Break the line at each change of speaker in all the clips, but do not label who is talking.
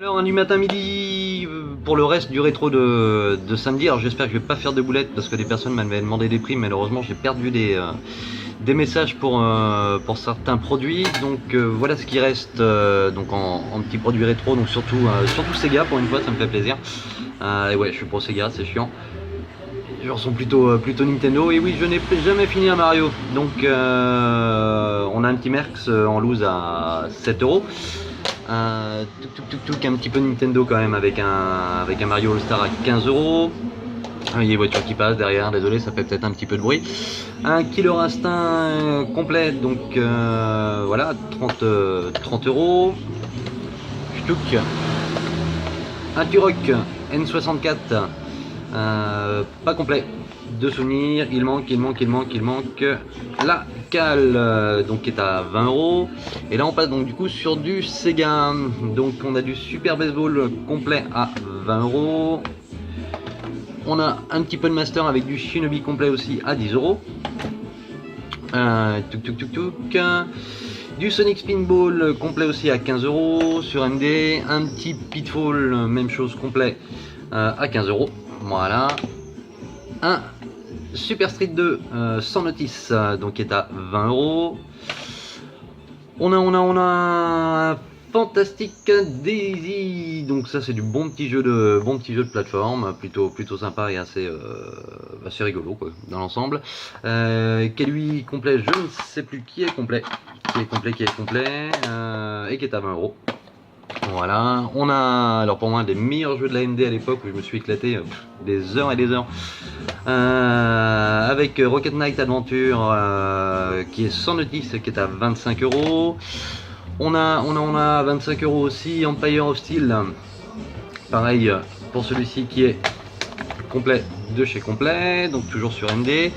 Alors un du matin midi pour le reste du rétro de samedi. Alors j'espère que je vais pas faire de boulettes parce que des personnes m'avaient demandé des prix. Malheureusement j'ai perdu des messages pour certains produits. Donc voilà ce qui reste donc en petits produits rétro. Donc surtout Sega pour une fois, ça me fait plaisir. Et ouais, je suis pour Sega, c'est chiant. Les gens sont plutôt Nintendo. Et oui, je n'ai jamais fini un Mario. Donc on a un petit Merx en loose à 7 €. Un petit peu Nintendo quand même avec un Mario All-Star à 15 €. Il y a des voitures qui passent derrière, désolé, ça fait peut-être un petit peu de bruit. Un Killer Instinct complet, donc voilà, 30 €. Stuck. Un Turok N64, pas complet. De souvenirs, il manque la cale, donc qui est à 20 €. Et là on passe donc du coup sur du Sega. Donc on a du Super Baseball complet à 20 €. On a un petit peu de Master avec du Shinobi complet aussi à 10 €. Du Sonic Spinball complet aussi à 15 € sur MD. Un petit Pitfall, même chose complet à 15 €. Voilà. Un Super Street 2 sans notice, donc qui est à 20 €. On a un Fantastic Daisy, donc ça c'est du bon petit jeu de plateforme, plutôt sympa et assez rigolo quoi, dans l'ensemble. Qui est lui complet, je ne sais plus qui est complet, et qui est à 20 €. Voilà, on a alors pour moi des meilleurs jeux de la MD à l'époque où je me suis éclaté des heures et des heures avec Rocket Knight Adventure qui est sans notice, qui est à 25 €. On a 25 € aussi Empire of Steel, pareil pour celui-ci qui est complet de chez complet, donc toujours sur MD.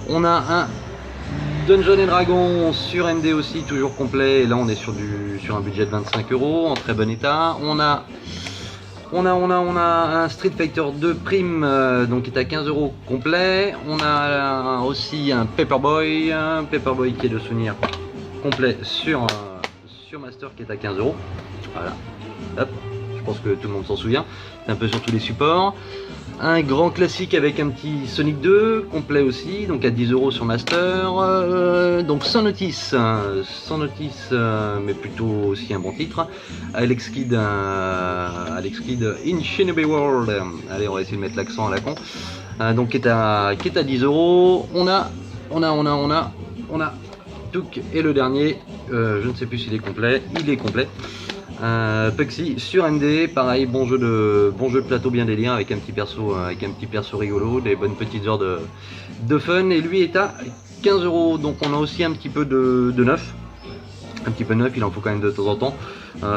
On a un Dungeons and Dragons sur MD aussi, toujours complet, et là on est sur un budget de 25 € en très bon état. On a un Street Fighter 2 Prime, donc qui est à 15 € complet. On a aussi un Paperboy qui est de souvenir complet sur Master qui est à 15 €. Voilà, hop, je pense que tout le monde s'en souvient, c'est un peu sur tous les supports. Un grand classique avec un petit Sonic 2 complet aussi, donc à 10 € sur Master, donc sans notice, mais plutôt aussi un bon titre. Alex Kidd in Shinobi World. Allez, on va essayer de mettre l'accent à la con. Donc qui est à 10 €. On a Touk, et le dernier, je ne sais plus s'il est complet, il est complet. Puxy sur MD, pareil, bon jeu de plateau bien délire avec un petit perso rigolo, des bonnes petites heures de fun, et lui est à 15 €. Donc on a aussi un petit peu de neuf, il en faut quand même de temps en temps,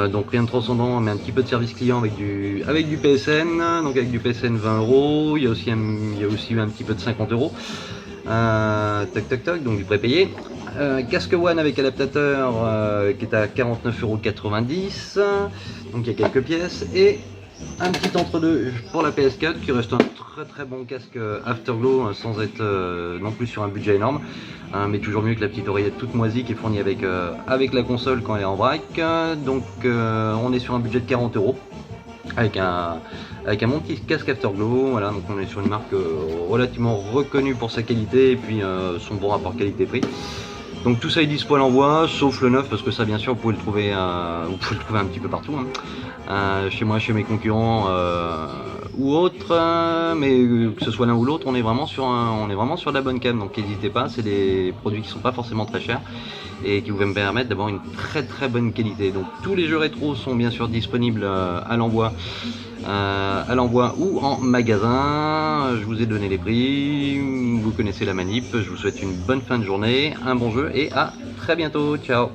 donc rien de transcendant, mais un petit peu de service client avec du PSN, donc avec du PSN 20 €. Il y a aussi eu un petit peu de 50 €. Donc du prépayé. Casque One avec adaptateur qui est à 49,90 €, donc il y a quelques pièces, et un petit entre-deux pour la PS4 qui reste un très bon casque Afterglow sans être non plus sur un budget énorme, mais toujours mieux que la petite oreillette toute moisie qui est fournie avec la console quand elle est en vrac. Donc on est sur un budget de 40 € avec un bon petit casque Afterglow. Voilà, donc on est sur une marque relativement reconnue pour sa qualité et puis son bon rapport qualité-prix. Donc tout ça est dispo à l'envoi, sauf le neuf, parce que ça bien sûr vous pouvez le trouver un petit peu partout, hein. Chez moi, chez mes concurrents ou autres, mais que ce soit l'un ou l'autre, on est vraiment sur de la bonne cam, donc n'hésitez pas, c'est des produits qui sont pas forcément très chers et qui vous me permettre d'avoir une très bonne qualité. Donc tous les jeux rétro sont bien sûr disponibles à l'envoi ou en magasin. Je vous ai donné les prix, vous connaissez la manip. Je vous souhaite une bonne fin de journée, un bon jeu et à très bientôt. Ciao.